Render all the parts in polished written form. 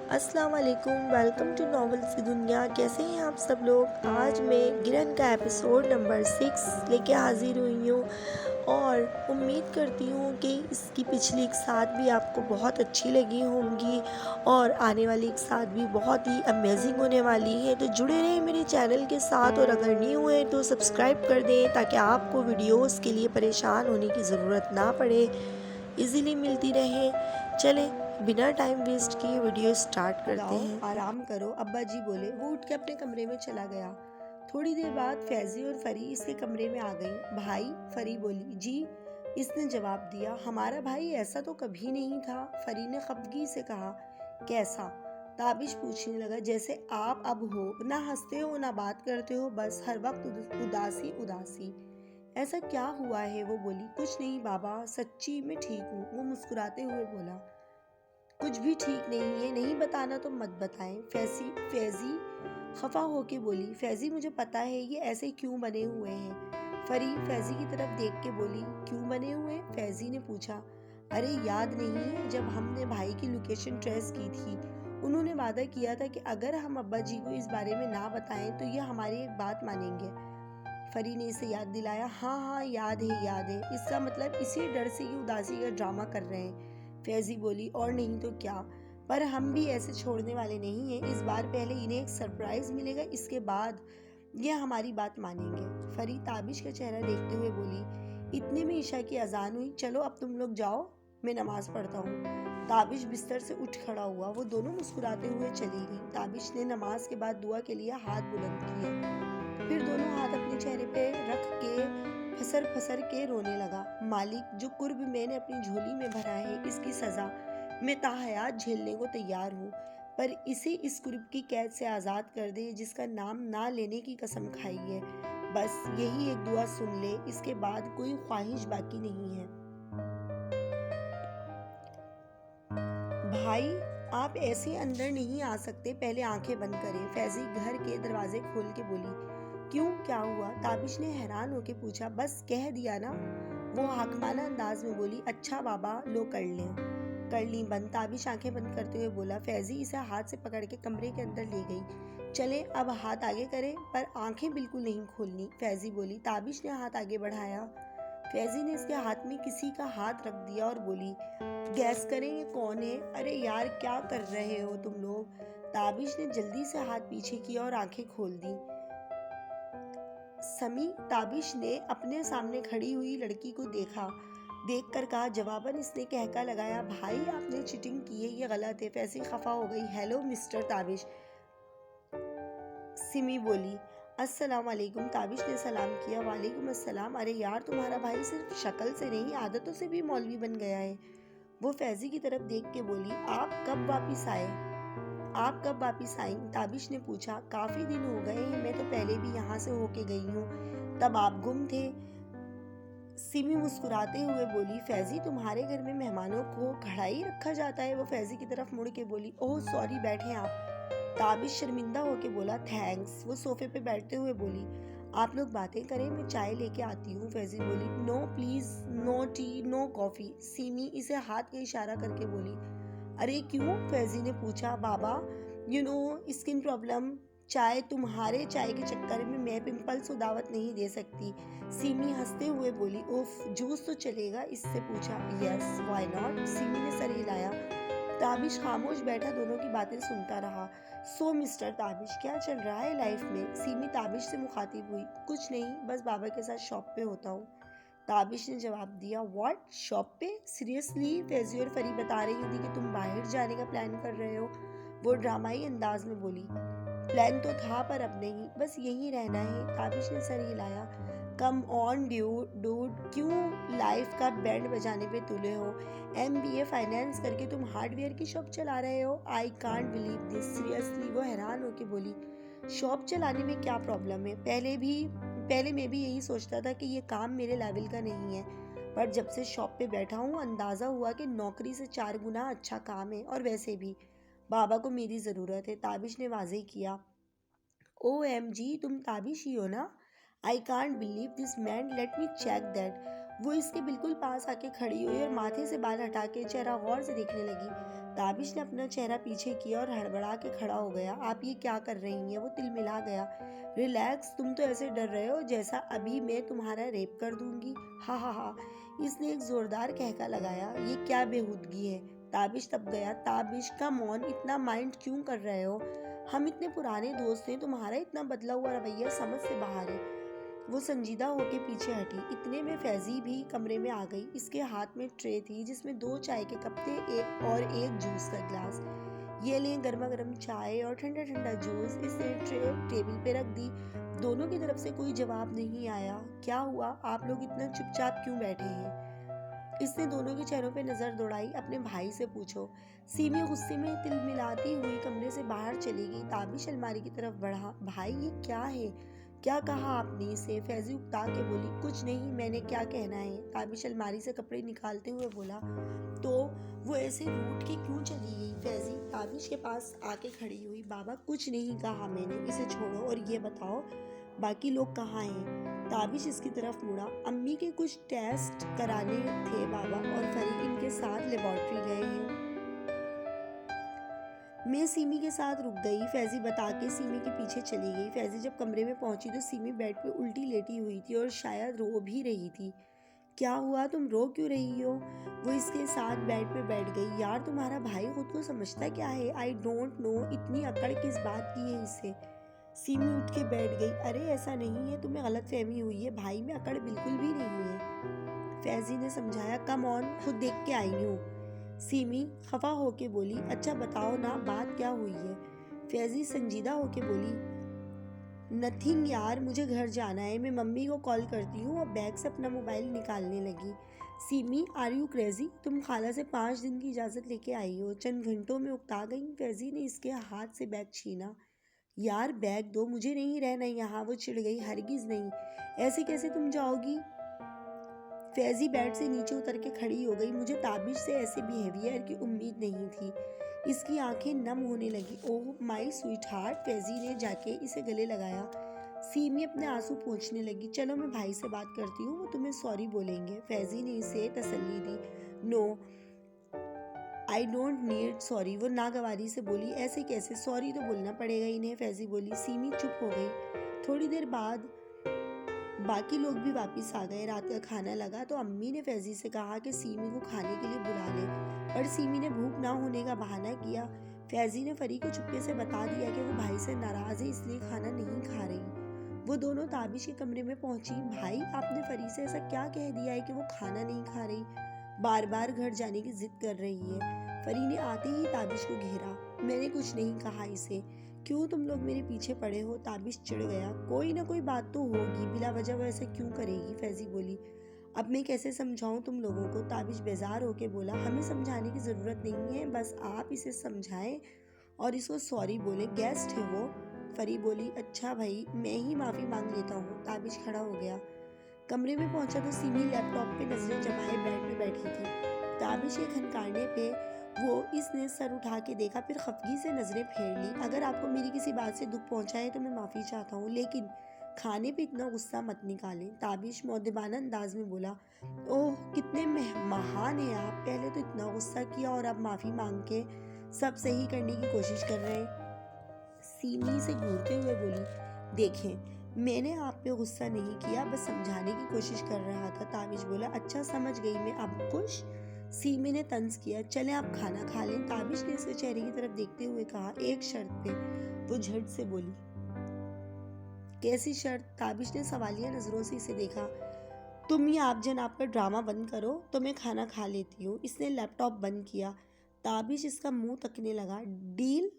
अस्सलाम वालेकुम, welcome to novels की दुनिया। कैसे हैं आप सब लोग। आज मैं गिरन का एपिसोड नंबर 6 लेके हाजिर हुई हूँ और उम्मीद करती हूँ कि इसकी पिछली एक साथ भी आपको बहुत अच्छी लगी होंगी और आने वाली एक साथ भी बहुत ही अमेजिंग होने वाली है। तो जुड़े रहें मेरे चैनल के साथ और अगर न्यू हुए तो सब्सक्राइब कर दें ताकि आपको वीडियोस के लिए परेशान होने की ज़रूरत ना पड़े, इजीली मिलती रहे। चलें बिना टाइम वेस्ट किए वीडियो स्टार्ट करते हैं। आराम करो, अब्बा जी बोले। वो उठ के अपने कमरे में चला गया। थोड़ी देर बाद फैजी और फरी इसके कमरे में आ गई। भाई, फरी बोली। जी, इसने जवाब दिया। हमारा भाई ऐसा तो कभी नहीं था, फरी ने खफगी से कहा। कैसा? ताबिश पूछने लगा। जैसे आप अब हो, ना हंसते हो ना बात करते हो, बस हर वक्त उदासी उदासी। ऐसा क्या हुआ है? वो बोली। कुछ नहीं बाबा, सच्ची मैं ठीक हूँ, वो मुस्कुराते हुए बोला। कुछ भी ठीक नहीं है, नहीं बताना तो मत बताएं। फैजी खफा होके बोली। फैजी, मुझे पता है ये ऐसे क्यों बने हुए हैं। फरी फैजी की तरफ देख के बोली। क्यों बने हुए? फैजी ने पूछा। अरे याद नहीं है, जब हमने भाई की लोकेशन ट्रेस की थी, उन्होंने वादा किया था कि अगर हम अब्बा जी को इस बारे में ना बताएं तो ये हमारी एक बात मानेंगे। फरी ने इसे याद दिलाया। हाँ हाँ, याद है याद है। इसका मतलब इसी डर से ये उदासी का ड्रामा कर रहे हैं। फैजी बोली। और नहीं तो क्या, पर हम भी ऐसे छोड़ने वाले नहीं हैं। इस बार पहले इन्हें एक सरप्राइज मिलेगा, इसके बाद ये हमारी बात मानेंगे। फरी ताबिश का चेहरा देखते हुए बोली। इतने में ईशा की अजान हुई। चलो अब तुम लोग जाओ, मैं नमाज पढ़ता हूँ। ताबिश बिस्तर से उठ खड़ा हुआ। वो दोनों मुस्कुराते हुए चली गई। ताबिश ने नमाज के बाद दुआ के लिए हाथ बुलंद किए, फिर दोनों हाथ अपने चेहरे पे रख के फसर फसर के रोने लगा। मालिक, जो कुर्ब मैंने अपनी झोली में भरा है, इसकी सज़ा मैं ताहयात झेलने को तैयार हूँ, पर इसे इस कुर्ब की कैद से आज़ाद कर दे जिसका नाम ना लेने की कसम खाई है। बस यही एक दुआ सुन ले, इसके बाद कोई ख्वाहिश बाकी नहीं है। भाई, आप ऐसे अंदर नहीं आ सकते, पहले आंखें बंद करें। फैजी घर के दरवाजे खोल के बोली। क्यों, क्या हुआ? ताबिश ने हैरान होकर पूछा। बस कह दिया ना, वो हाकमाना अंदाज में बोली। अच्छा बाबा, लो कर ली बंद। ताबिश आंखें बंद करते हुए बोला। फैजी इसे हाथ से पकड़ के कमरे के अंदर ले गई। चले अब हाथ आगे करें, पर आंखें बिल्कुल नहीं खोलनी, फैजी बोली। ताबिश ने हाथ आगे बढ़ाया। फैजी ने इसके हाथ में किसी का हाथ रख दिया और बोली। गैस करें ये कौन है? अरे यार, क्या कर रहे हो तुम लोग? ताबिश ने जल्दी से हाथ पीछे किया और आंखें खोल दी। समी, ताबिश ने अपने सामने खड़ी हुई लड़की को देखकर कहा। जवाबन इसने कहका लगाया। भाई, आपने चीटिंग की है, ये गलत है। फैसी खफा हो गई। हेलो मिस्टर ताबिश, सिमी बोली। अस्सलाम वालेकुम। ताबिश ने सलाम किया। वालेकुम अस्सलाम। अरे यार, तुम्हारा भाई सिर्फ शक्ल से नहीं, आदतों से भी मौलवी बन गया है। वो फैजी की तरफ देख के बोली। आप कब वापिस आई? ताबिश ने पूछा। काफी दिन हो गए हैं, मैं तो पहले भी यहाँ से होके गई हूँ, तब आप गुम थे। सिमी मुस्कुराते हुए बोली। फैजी, तुम्हारे घर में मेहमानों को कढ़ाई रखा जाता है? वो फैजी की तरफ मुड़ के बोली। ओह सॉरी, बैठे आप। ताबिश शर्मिंदा होके बोला। थैंक्स। वो सोफे पे बैठते हुए बोली। आप लोग बातें करें, मैं चाय लेके आती हूँ। फैजी बोली। No please, no tea no coffee. Simi इसे हाथ का इशारा करके बोली। अरे क्यों? फैजी ने पूछा। बाबा, स्किन प्रॉब्लम। तुम्हारे चाय के चक्कर में मैं पिंपल्स को दावत नहीं दे सकती। सिमी हंसते हुए बोली। उफ, जूस तो चलेगा? इससे पूछा। Yes, why not. सिमी ने सर हिलाया। ताबिश खामोश बैठा दोनों की बातें सुनता रहा। सो मिस्टर ताबिश, क्या चल रहा है लाइफ में? सिमी ताबिश से मुखातिब हुई। कुछ नहीं, बस बाबा के साथ शॉप पे होता हूँ। ताबिश ने जवाब दिया। व्हाट, शॉप पे? सीरियसली? फैजी और फरी बता रही थी कि तुम बाहर जाने का प्लान कर रहे हो। वो ड्रामाई अंदाज में बोली। प्लान तो था, पर अब नहीं, बस यहीं रहना है। ताबिश ने सर हिलाया। कम ऑन डूड, क्यों लाइफ का बैंड बजाने पे तुले हो? MBA फाइनेंस करके तुम हार्डवेयर की शॉप चला रहे हो? आई कांट बिलीव दिस, सीरियसली। वो हैरान होकर बोली। शॉप चलाने में क्या प्रॉब्लम है? पहले मैं भी यही सोचता था कि ये काम मेरे लेवल का नहीं है, पर जब से शॉप पे बैठा हूँ अंदाज़ा हुआ कि नौकरी से 4 गुना अच्छा काम है। और वैसे भी बाबा को मेरी ज़रूरत है। ताबिश ने वाज़ेह किया। OMG, तुम ताबिश ही हो ना? I can't believe this man, let me check that. वो इसके बिल्कुल पास आके खड़ी हुई और माथे से बाल हटा के चेहरा गौर से देखने लगी। ताबिश ने अपना चेहरा पीछे किया और हड़बड़ा के खड़ा हो गया। आप ये क्या कर रही हैं? वो तिलमिला गया। रिलैक्स, तुम तो ऐसे डर रहे हो जैसा अभी मैं तुम्हारा रेप कर दूंगी। हा हा हा। इसने एक जोरदार कहका लगाया। ये क्या बेहूदगी है? ताबिश तब गया। ताबिश का मौन, इतना माइंड क्यों कर रहे हो? हम इतने पुराने दोस्त हैं, तुम्हारा इतना बदला हुआ रवैया समझ से बाहर है। वो संजीदा होके पीछे हटी। इतने में फैजी भी कमरे में आ गई। इसके हाथ में ट्रे थी जिसमें 2 चाय के कप थे और एक जूस का गिलास। ये लें गर्मा गर्म चाय और ठंडा ठंडा जूस। इसने ट्रे टेबल पे रख दी। दोनों की तरफ से कोई जवाब नहीं आया। क्या हुआ? आप लोग इतना चुपचाप क्यों बैठे हैं? इसने दोनों के चेहरों पे नजर दौड़ाई। अपने भाई से पूछो। सीमी गुस्से में तिलमिलाती हुई कमरे से बाहर चली गई। ताबिश अलमारी की तरफ बढ़ा। भाई ये क्या है? क्या कहा आपने इसे? फैजी उकता के बोली। कुछ नहीं, मैंने क्या कहना है? ताबिश अलमारी से कपड़े निकालते हुए बोला। तो वो ऐसे रूठ के क्यों चली गई? फैजी ताबिश के पास आके खड़ी हुई। बाबा कुछ नहीं कहा मैंने, इसे छोड़ो और ये बताओ बाकी लोग कहाँ हैं? ताबिश इसकी तरफ मुड़ा। अम्मी के कुछ टेस्ट कराने थे बाबा, और फरीक इनके साथ लेबोरेटरी गए हैं। मैं सीमी के साथ रुक गई। फैजी बता के सीमी के पीछे चली गई। फैजी जब कमरे में पहुंची तो सीमी बेड पे उल्टी लेटी हुई थी और शायद रो भी रही थी। क्या हुआ? तुम रो क्यों रही हो? वो इसके साथ बेड पे बैठ गई। यार तुम्हारा भाई खुद को समझता क्या है? आई डोंट नो, इतनी अकड़ किस बात की है इसे? सीमी उठ के बैठ गई। अरे ऐसा नहीं है, तुम्हें गलत फहमी हुई है, भाई में अकड़ बिल्कुल भी नहीं है। फैजी ने समझाया। कम ऑन, खुद देख के आई हूँ। सीमी खफा होके बोली। अच्छा बताओ ना, बात क्या हुई है? फैजी संजीदा होके बोली। नथिंग यार, मुझे घर जाना है, मैं मम्मी को कॉल करती हूँ। और बैग से अपना मोबाइल निकालने लगी। Simi are you crazy? तुम खाला से 5 दिन की इजाज़त लेके आई हो, चंद घंटों में उकता गई। फैजी ने इसके हाथ से बैग छीना। यार बैग दो, मुझे नहीं रहना यहाँ। वो चिढ़ गई। हरगिज नहीं, ऐसे कैसे तुम जाओगी? फैजी बेड से नीचे उतर के खड़ी हो गई। मुझे ताबिश से ऐसे बिहेवियर की उम्मीद नहीं थी। इसकी आंखें नम होने लगी। Oh my sweet heart. Faizi ने जाके इसे गले लगाया। सीमी अपने आंसू पोंछने लगी। चलो मैं भाई से बात करती हूँ, वो तुम्हें सॉरी बोलेंगे। फैजी ने इसे तसल्ली दी। No I don't need sorry, वो नागवारी से बोली। ऐसे कैसे? सॉरी तो बोलना पड़ेगा इन्हें, फैजी बोली। सीमी चुप हो गई। थोड़ी देर बाद बाकी लोग भी वापस आ गए। रात का खाना लगा तो अम्मी ने फैजी से कहा कि सीमी को खाने के लिए बुला ले, पर सीमी ने भूख ना होने का बहाना किया। फैजी ने फरी को चुपके से बता दिया कि वो भाई से नाराज है, इसलिए खाना नहीं खा रही। वो दोनों ताबिश के कमरे में पहुंची। भाई आपने फरी से ऐसा क्या कह दिया है कि वो खाना नहीं खा रही? बार बार घर जाने की जिद कर रही है। फरी ने आते ही ताबिश को घेरा। मैंने कुछ नहीं कहा इसे, क्यों तुम लोग मेरे पीछे पड़े हो? ताबिश चिढ़ गया। कोई ना कोई बात तो होगी, बिला वजह वो ऐसे क्यों करेगी? फैजी बोली। अब मैं कैसे समझाऊं तुम लोगों को? ताबिश बेजार होके बोला। हमें समझाने की जरूरत नहीं है, बस आप इसे समझाएं और इसको सॉरी बोले, गेस्ट है वो। फरी बोली। अच्छा भाई, मैं ही माफी मांग लेता हूँ। ताबिश खड़ा हो गया। कमरे में पहुंचा तो सीमी लैपटॉप पे नजरें जमाए बेड पे बैठी थी। ताबिश के खनकाने पे वो इसने सर उठा के देखा, फिर खफगी से नजरें फेर ली। अगर आपको मेरी किसी बात से दुख पहुंचा है तो मैं माफी चाहता हूँ, लेकिन खाने पे इतना गुस्सा मत निकालें। ताबिश मौदबाना अंदाज में बोला। ओह कितने महान हैं आप, पहले तो इतना गुस्सा किया और अब माफी मांग के सब सही करने की कोशिश कर रहे हैं। सीमी से घूरते हुए बोली। देखें, मैंने आप पे गुस्सा नहीं किया, बस समझाने की कोशिश कर रहा था। ताबिश बोला। अच्छा समझ गई मैं, अब खुश? सीमी ने तंज किया। चले आप खाना खा लें। ताबिश ने इसके चेहरे की तरफ देखते हुए कहा। एक शर्त पे। वो झट से बोली। कैसी शर्त? ताबिश ने सवालिया नजरों से इसे देखा। तुम ये आप जनाब का ड्रामा बंद करो तो मैं खाना खा लेती हूँ। इसने लैपटॉप बंद किया। ताबिश इसका मुंह तकने लगा। डील?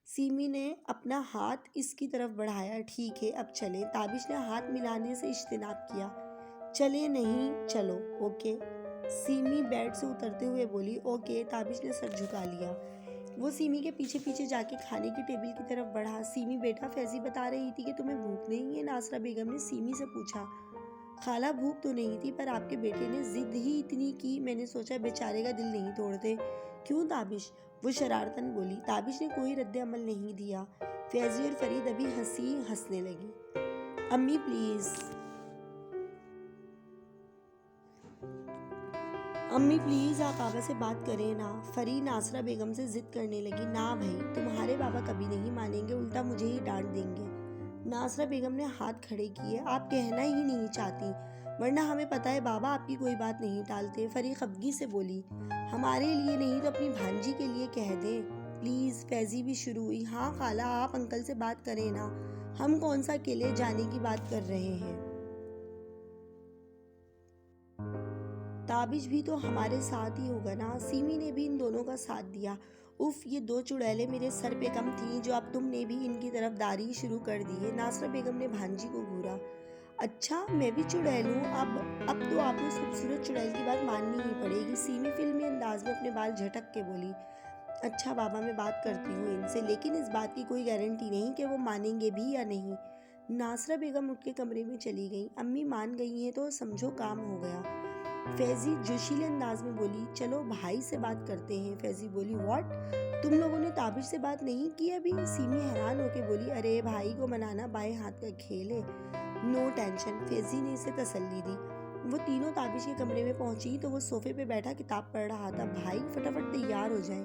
सीमी ने अपना हाथ इसकी तरफ बढ़ाया। ठीक है अब चले। ताबिश ने हाथ मिलाने से इज्तिनाब किया। चले नहीं? चलो। ओके। सीमी बेड से उतरते हुए बोली। ओके। ताबिश ने सर झुका लिया। वो सीमी के पीछे पीछे जाके खाने की टेबल की तरफ बढ़ा। सीमी बेटा, फैजी बता रही थी कि तुम्हें भूख नहीं है? नासरा बेगम ने सीमी से पूछा। खाला भूख तो नहीं थी, पर आपके बेटे ने जिद ही इतनी की, मैंने सोचा बेचारे का दिल नहीं तोड़ते। क्यों ताबिश? वो शरारतन बोली। ताबिश ने कोई रद्द अमल नहीं दिया। फैजी और फरीद अभी हंसने लगी। अम्मी प्लीज। अम्मी प्लीज़ आप बाबा से बात करें ना। फरी नासरा बेगम से ज़िद करने लगी। ना भाई, तुम्हारे बाबा कभी नहीं मानेंगे, उल्टा मुझे ही डांट देंगे। नासरा बेगम ने हाथ खड़े किए। आप कहना ही नहीं चाहती, वरना हमें पता है बाबा आपकी कोई बात नहीं टालते। फरी खफगी से बोली। हमारे लिए नहीं तो अपनी भांजी के लिए कह दें प्लीज़। फैजी भी शुरू हुई। हाँ खाला, आप अंकल से बात करें ना, हम कौन सा अकेले जाने की बात कर रहे हैं। ताबिश भी तो हमारे साथ ही होगा ना। सीमी ने भी इन दोनों का साथ दिया। उफ, ये दो चुड़ैलें मेरे सर पे कम थी जो अब तुमने भी इनकी तरफदारी शुरू कर दी है। नासरा बेगम ने भांजी को घूरा। अच्छा, मैं भी चुड़ैल हूँ। अब तो आपको उस खूबसूरत चुड़ैल की बात माननी ही पड़ेगी। सीमी फिल्मी अंदाज में अपने बाल झटक के बोली। अच्छा बाबा, मैं बात करती हूँ इनसे, लेकिन इस बात की कोई गारंटी नहीं कि वो मानेंगे भी या नहीं। नासरा बेगम उठ के कमरे में चली गई। अम्मी मान गई हैं तो समझो काम हो गया। फैजी जोशीले अंदाज में बोली। चलो भाई से बात करते हैं। फैजी बोली। व्हाट, तुम लोगों ने ताबिश से बात नहीं की अभी? सीमी हैरान होकर बोली। अरे भाई को मनाना बाएं हाथ का खेल है, नो टेंशन। फैजी ने इसे तसल्ली दी। वो तीनों ताबिश के कमरे में पहुंची तो वो सोफे पे बैठा किताब पढ़ रहा था। भाई फटाफट तैयार हो जाए।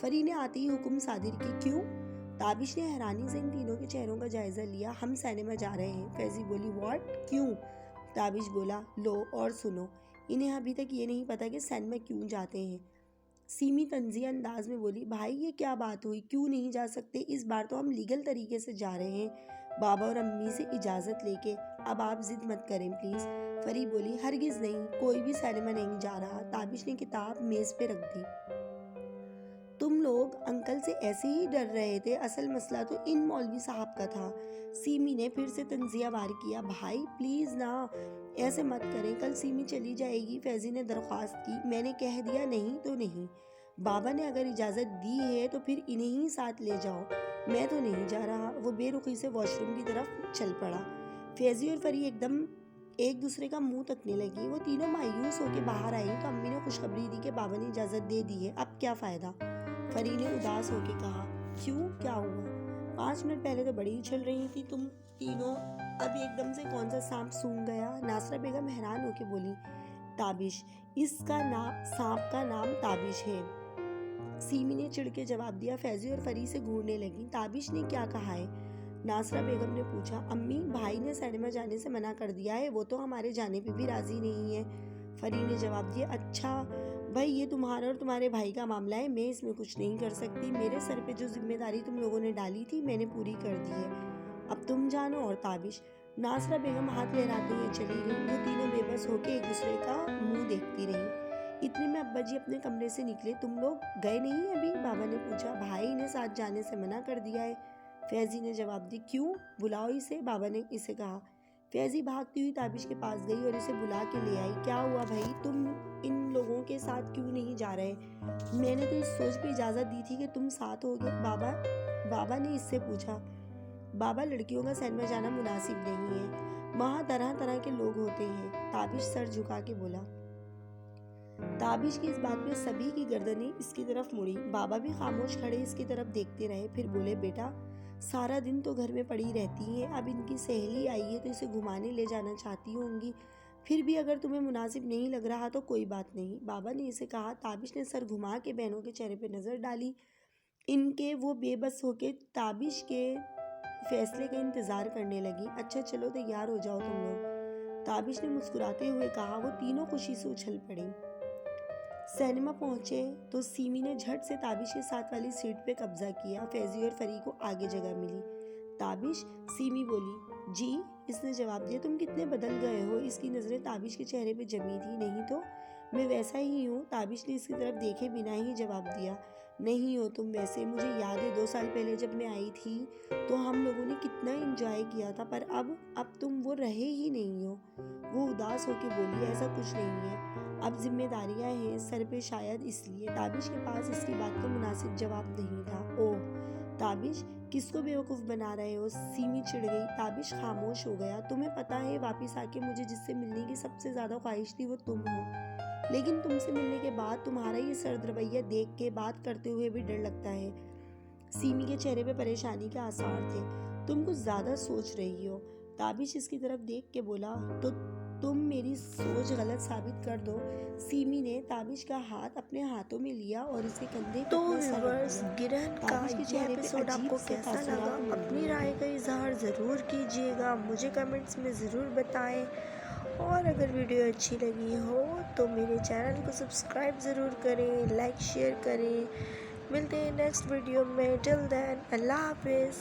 फरी ने आते ही हुक्म सादिर की। क्यों? ताबिश ने हैरानी से इन तीनों के चेहरों का जायजा लिया। हम सिनेमा जा रहे हैं। फैजी बोली। व्हाट, क्यों? ताबिश बोला। लो और सुनो, इन्हें अभी तक ये नहीं पता कि सिनेमा क्यों जाते हैं। सीमी तंजिया अंदाज में बोली। भाई ये क्या बात हुई, क्यों नहीं जा सकते? इस बार तो हम लीगल तरीके से जा रहे हैं, बाबा और अम्मी से इजाज़त लेके। अब आप जिद मत करें प्लीज़। फरी बोली। हरगिज़ नहीं, कोई भी सिनेमा नहीं जा रहा। ताबिश ने किताब मेज़ पे रख दी। तुम लोग अंकल से ऐसे ही डर रहे थे, असल मसला तो इन मौलवी साहब का था। सीमी ने फिर से तंजिया वार किया। भाई प्लीज ना, ऐसे मत करें, कल सीमी चली जाएगी। फैजी ने दरख्वास्त की। मैंने कह दिया नहीं तो नहीं। बाबा ने अगर इजाज़त दी है तो फिर इन्हें ही साथ ले जाओ, मैं तो नहीं जा रहा। वो बेरुखी से वॉशरूम की तरफ चल पड़ा। फैजी और फरी एकदम एक दूसरे का मुंह तकने लगी। वो तीनों मायूस होकर बाहर आई तो अम्मी ने खुशखबरी दी कि बाबा ने इजाज़त दे दी है, अब क्या फ़ायदा। फरी ने उदास होकर कहा। क्यों, क्या हुआ? 5 मिनट पहले तो बड़ी उछल रही थी तुम तीनों, अब एकदम से कौन सा सांप सूंघ गया? नासरा बेगम हैरान होकर बोली। ताबिश, इसका नाम, सांप का नाम ताबिश है। सीमी ने चिढ़ के जवाब दिया। फैजी और फरी से घूरने लगी। ताबिश ने क्या कहा है? नासरा बेगम ने पूछा। अम्मी, भाई ने सिनेमा जाने से मना कर दिया है, वो तो हमारे जाने पे भी राजी नहीं है। फरी ने जवाब दिया। अच्छा भाई, ये तुम्हारा और तुम्हारे भाई का मामला है, मैं इसमें कुछ नहीं कर सकती। मेरे सर पे जो जिम्मेदारी तुम लोगों ने डाली थी मैंने पूरी कर दी है, अब तुम जानो। और ताबिश। नासरा बेगम हाथ लहराते हुए चली गई। वो तीनों बेबस होके एक दूसरे का मुंह देखती रही। इतने में अब्बा जी अपने कमरे से निकले। तुम लोग गए नहीं अभी? बाबा ने पूछा। भाई ने साथ जाने से मना कर दिया है। फैजी ने जवाब दी। क्यों? बुलाओ इसे, बाबा ने इसे कहा। फैजी भागती हुई ताबिश के पास गई और इसे बुला के ले आई। क्या हुआ भाई, तुम इन लोगों के साथ क्यों नहीं जा रहे? मैंने तो इस सोच पे इजाज़त दी थी कि तुम साथ होगे। बाबा ने इससे पूछा। बाबा, लड़कियों का सिनेमा जाना मुनासिब नहीं है, वहाँ तरह तरह के लोग होते हैं। ताबिश सर झुका के बोला। ताबिश की इस बात पे सभी की गर्दनें इसकी तरफ मुड़ी। बाबा भी खामोश खड़े इसकी तरफ देखते रहे, फिर बोले। बेटा, सारा दिन तो घर में पड़ी रहती है, अब इनकी सहेली आई है तो इसे घुमाने ले जाना चाहती होंगी, फिर भी अगर तुम्हें मुनासिब नहीं लग रहा तो कोई बात नहीं, बाबा ने इसे कहा। ताबिश ने सर घुमा के बहनों के चेहरे पे नज़र डाली। इनके वो बेबस होके ताबिश के फैसले का इंतज़ार करने लगी। अच्छा चलो तैयार हो जाओ तुम लोग, ताबिश ने मुस्कुराते हुए कहा। वो तीनों खुशी से उछल पड़ी। सिनेमा पहुंचे तो सीमी ने झट से ताबिश के साथ वाली सीट पे कब्जा किया। फैजी और फरी को आगे जगह मिली। ताबिश, सीमी बोली। जी, इसने जवाब दिया। तुम कितने बदल गए हो। इसकी नज़रें ताबिश के चेहरे पे जमी थी। नहीं तो मैं वैसा ही हूँ, ताबिश ने इसकी तरफ देखे बिना ही जवाब दिया। नहीं हो तुम वैसे, मुझे याद है 2 साल पहले जब मैं आई थी तो हम लोगों ने कितना एंजॉय किया था, पर अब तुम वो रहे ही नहीं हो। वो उदास होकर बोली। ऐसा कुछ नहीं है, अब जिम्मेदारियां हैं सर पे, शायद इसलिए। ताबिश के पास इसकी बात का मुनासिब जवाब नहीं था। ओह ताबिश, किसको बेवकूफ़ बना रहे हो? सीमी चिढ़ गई। ताबिश खामोश हो गया। तुम्हें पता है वापस आके मुझे जिससे मिलने की सबसे ज़्यादा ख्वाहिश थी वो तुम हो, लेकिन तुमसे मिलने के बाद तुम्हारा ये सर्द रवैया देख के बात करते हुए भी डर लगता है। सीमी के चेहरे पे परेशानी के आसार थे। तुम कुछ ज़्यादा सोच रही हो। ताबिश इसकी तरफ देख के बोला। तो तुम मेरी सोच गलत साबित कर दो। सिमी ने ताबिश का हाथ अपने हाथों में लिया और उसके कंधे पर अपना सर रख दिया। गिरहन का ताबिश के ये चेहरे पे एपिसोड अजीब आपको से कैसा तासुरात लगा? मंडराए अपनी हुए राय थे। का इजहार ज़रूर कीजिएगा, मुझे कमेंट्स में ज़रूर बताएं। और अगर वीडियो अच्छी लगी हो तो मेरे चैनल को सब्सक्राइब ज़रूर करें, लाइक शेयर करें। मिलते हैं नेक्स्ट वीडियो में। टिल देन अल्लाह हाफिज़।